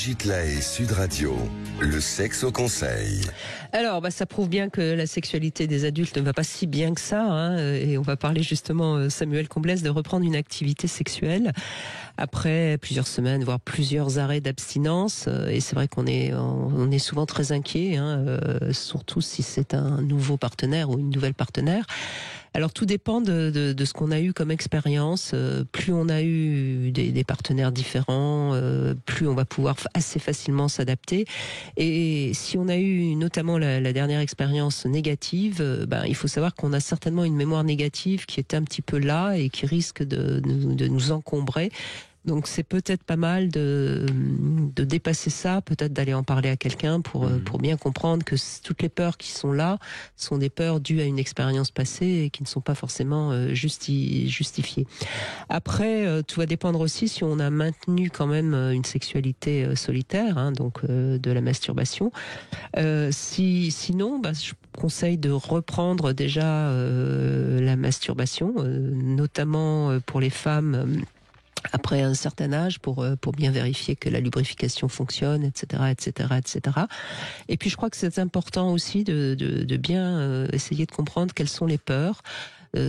Brigitte Lahaie, Sud Radio, le sexe au conseil. Alors, ça prouve bien que la sexualité des adultes ne va pas si bien que ça, hein, et on va parler justement, Samuel Comblès, de reprendre une activité sexuelle après plusieurs semaines, voire plusieurs arrêts d'abstinence. Et c'est vrai qu'on est souvent très inquiet, surtout si c'est un nouveau partenaire ou une nouvelle partenaire. Alors tout dépend de ce qu'on a eu comme expérience. Plus on a eu des partenaires différents, plus on va pouvoir assez facilement s'adapter. Et si on a eu notamment la dernière expérience négative, il faut savoir qu'on a certainement une mémoire négative qui est un petit peu là et qui risque de nous encombrer. Donc c'est peut-être pas mal de dépasser ça, peut-être d'aller en parler à quelqu'un pour bien comprendre que toutes les peurs qui sont là sont des peurs dues à une expérience passée et qui ne sont pas forcément justifiées. Après, tout va dépendre aussi si on a maintenu quand même une sexualité solitaire, donc de la masturbation. Sinon, je conseille de reprendre déjà la masturbation, notamment pour les femmes. Après un certain âge, pour bien vérifier que la lubrification fonctionne, etc., etc., etc. Et puis je crois que c'est important aussi de bien essayer de comprendre quelles sont les peurs.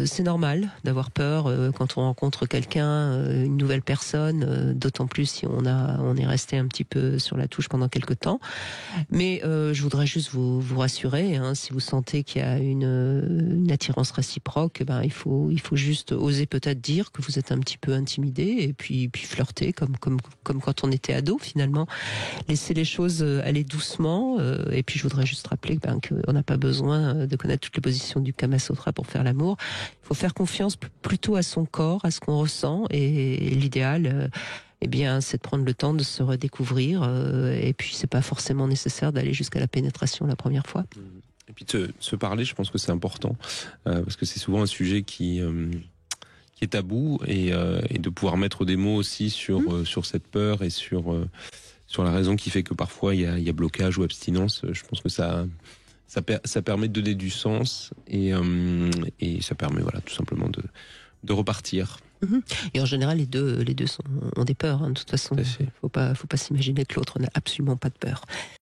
C'est normal d'avoir peur quand on rencontre quelqu'un, une nouvelle personne, d'autant plus si on est resté un petit peu sur la touche pendant quelque temps. Mais je voudrais juste vous rassurer, si vous sentez qu'il y a une attirance réciproque, il faut juste oser peut-être dire que vous êtes un petit peu intimidé et puis flirter comme quand on était ado finalement. Laisser les choses aller doucement. Et puis je voudrais juste rappeler qu'on n'a pas besoin de connaître toutes les positions du Kama Sutra pour faire l'amour. Il faut faire confiance plutôt à son corps, à ce qu'on ressent, et l'idéal, c'est de prendre le temps de se redécouvrir. Et puis c'est pas forcément nécessaire d'aller jusqu'à la pénétration la première fois. Et puis de se parler, je pense que c'est important parce que c'est souvent un sujet qui est tabou et de pouvoir mettre des mots aussi sur cette peur et sur la raison qui fait que parfois il y a blocage ou abstinence. Je pense que ça permet de donner du sens et ça permet tout simplement de repartir. Et en général, les deux ont des peurs. De toute façon, faut pas s'imaginer que l'autre n'a absolument pas de peur.